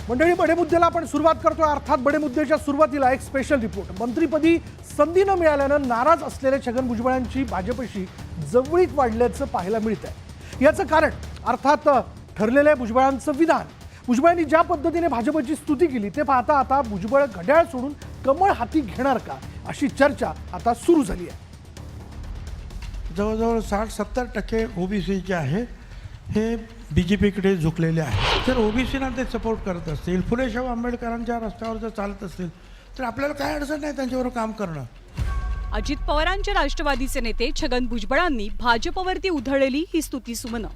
मंडळी, बडे मुद्द्याला आपण सुरुवात करतोय. अर्थात बडे मुद्द्याच्या सुरुवातीला एक स्पेशल रिपोर्ट. मंत्रिपदी संधी न मिळाल्यानं नाराज असलेल्या छगन भुजबळांची भाजपशी जवळीक वाढल्याचं पाहायला मिळत आहे. याचं कारण अर्थात ठरलेलं आहे भुजबळांचं विधान. भुजबळांनी ज्या पद्धतीने भाजपची स्तुती केली ते पाहता आता भुजबळ घड्याळ सोडून कमळ हाती घेणार का, अशी चर्चा आता सुरू झाली आहे. जवळजवळ 60-70% ओबीसी जे आहे हे BJPकडे झुकलेले आहे. जर ओबीसीना ते सपोर्ट करत असतील, फुले शाहू आंबेडकरांच्या रस्त्यावर जर चालत असतील तर आपल्याला काय अडचण नाही त्यांच्यावर काम करणं. अजित पवारांचे राष्ट्रवादीचे नेते छगन भुजबळांनी भाजपवरती उधळलेली ही स्तुतीसुमनं.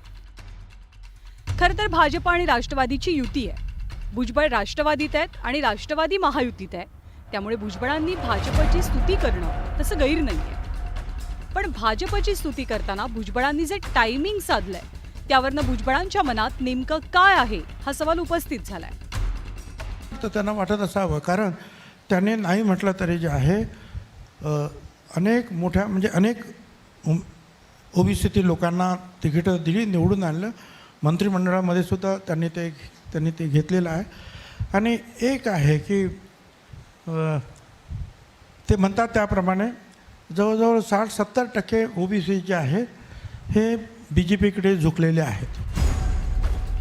खरं तर भाजप आणि राष्ट्रवादीची युती आहे. भुजबळ राष्ट्रवादीत आहेत आणि राष्ट्रवादी महायुतीत आहे. त्यामुळे भुजबळांनी भाजपची स्तुती करणं तसं गैर नाहीये. पण भाजपची स्तुती करताना भुजबळांनी जे टायमिंग साधलंय त्यावरनं भुजबळांच्या मनात नेमकं काय आहे हा सवाल उपस्थित झालाय. तर त्यांना वाटत असावं, कारण त्याने नाही म्हटलं तरी जे आहे अनेक मोठ्या म्हणजे अनेक ओबीसी लोकांना तिकीटं दिली, निवडून आणलं. मंत्रिमंडळामध्ये सुद्धा त्यांनी ते घेतलेलं आहे. आणि एक आहे की ते म्हणतात त्याप्रमाणे जवळजवळ 60-70% ओबीसी जे आहे हे BJPकडे झुकलेले आहेत.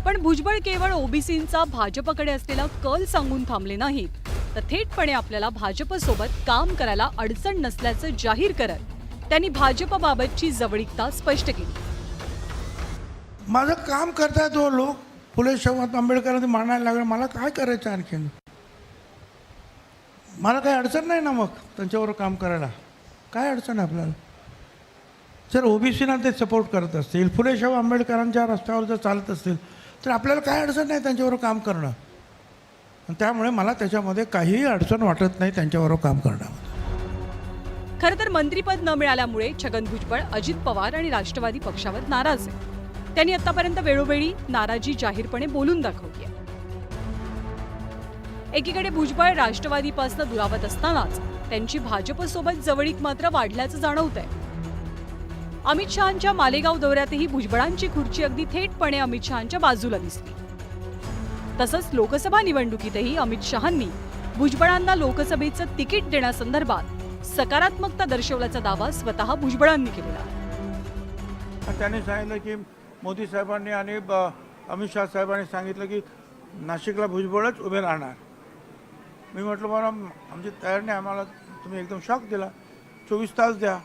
पण भुजबळ केवळ ओबीसींचा भाजपकडे असलेला कल सांगून थांबले नाहीत, तर थेटपणे आपल्याला भाजपसोबत काम करायला अडचण नसल्याचं जाहीर करत त्यांनी भाजपबाबतची जवळीकता स्पष्ट केली. माझं काम करताय तो लोक फुले शाहू आंबेडकरांनी मानायला लागलं, मला काय करायचं आणखीन? मला काही अडचण नाही ना मग त्यांच्यावर काम करायला. काय अडचण आहे आपल्याला? जर ओबीसीना ते सपोर्ट करत असतील, फुले शाहू आंबेडकरांच्या रस्त्यावर जर चालत असतील तर आपल्याला काय अडचण नाही त्यांच्यावर काम करणं. आणि त्यामुळे मला त्याच्यामध्ये काहीही अडचण वाटत नाही त्यांच्यावर काम करण्यामध्ये. खरं तर मंत्रीपद न मिळाल्यामुळे छगन भुजबळ अजित पवार आणि राष्ट्रवादी पक्षावर नाराज आहे. त्यांनी आतापर्यंत वेळोवेळी नाराजी जाहीरपणे बोलून दाखवली आहे. एकीकडे भुजबळ राष्ट्रवादीपासून दुरावत असतानाच त्यांची भाजपसोबत जवळीक मात्र वाढल्याचं जाणवत आहे. अमित शहांच्या मालेगाव दौऱ्यातही भुजबळांची खुर्ची अगदी थेटपणे अमित शहांच्या बाजूला दिसली. तसंच लोकसभा निवडणुकीतही अमित शहांनी भुजबळांना लोकसभेचं तिकीट देण्यासंदर्भात सकारात्मकता दर्शवल्याचा दावा स्वतः भुजबळांनी केलेला. त्यांनी सांगितलं की मोदी साहेबांनी आणि अमित शाह साहेबांनी सांगितलं की नाशिकला भुजबळच उभे राहणार. मी म्हटलं बरं, आमची तयार नाही, आम्हाला तुम्ही एकदम शॉक दिला. 24 तास द्या,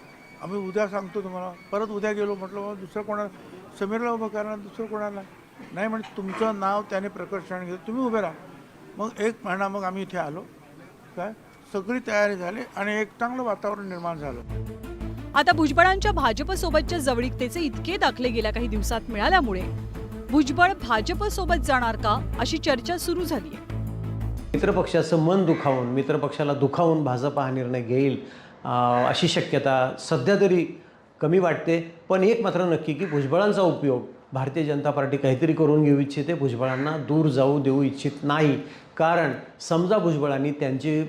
आम्ही उद्या सांगतो तुम्हाला. परत उद्या गेलो, म्हटलं बाबा दुसरं कोणाला, समीरला उभं करणार, दुसरं कोणाला नाही. म्हणजे तुमचं नाव त्याने प्रकर्षण घेतलं, तुम्ही उभे राहा. मग 1 महिना मग आम्ही इथे आलो. काय सगळी तयारी झाली आणि एक चांगलं वातावरण निर्माण झालं. आता भुजबळांच्या भाजपसोबतच्या जवळीकतेचे इतके दाखले गेल्या काही दिवसात मिळाल्यामुळे भुजबळ भाजपसोबत जाणार का अशी चर्चा सुरू झाली आहे. मित्रपक्षाचं मन दुखावून, मित्रपक्षाला दुखावून भाजप हा निर्णय घेईल अशी शक्यता सध्या तरी कमी वाटते. पण एक मात्र नक्की की भुजबळांचा उपयोग भारतीय जनता पार्टी काहीतरी करून घेऊ इच्छिते. भुजबळांना दूर जाऊ देऊ इच्छित नाही. कारण समजा भुजबळांनी त्यांचे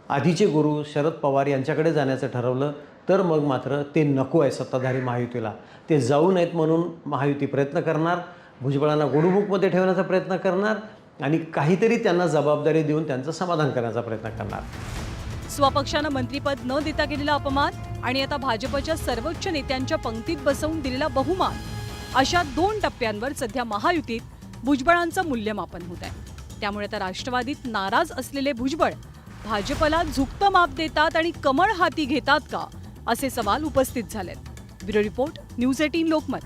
आधीचे गुरु शरद पवार यांच्याकडे जाण्याचं ठरवलं तर मग मात्र ते नको आहे सत्ताधारी महायुतीला. ते जाऊ नयेत म्हणून महायुती प्रयत्न करणार, भुजबळांना गोडबुकमध्ये ठेवण्याचा प्रयत्न करणार आणि काहीतरी त्यांना जबाबदारी देऊन त्यांचं समाधान करण्याचा प्रयत्न करणार. स्वपक्षानं मंत्रीपद न देता केलेला अपमान आणि आता भाजपच्या सर्वोच्च नेत्यांच्या पंक्तीत बसवून दिलेला बहुमान, अशा 2 टप्प्यांवर सध्या महायुतीत भुजबळांचं मूल्यमापन होत आहे. त्यामुळे आता राष्ट्रवादीत नाराज असलेले भुजबळ भाजपला झुकतं माप देतात आणि कमळ हाती घेतात का, असे सवाल उपस्थित झालेत. Bureau report, news 18 Lokmat.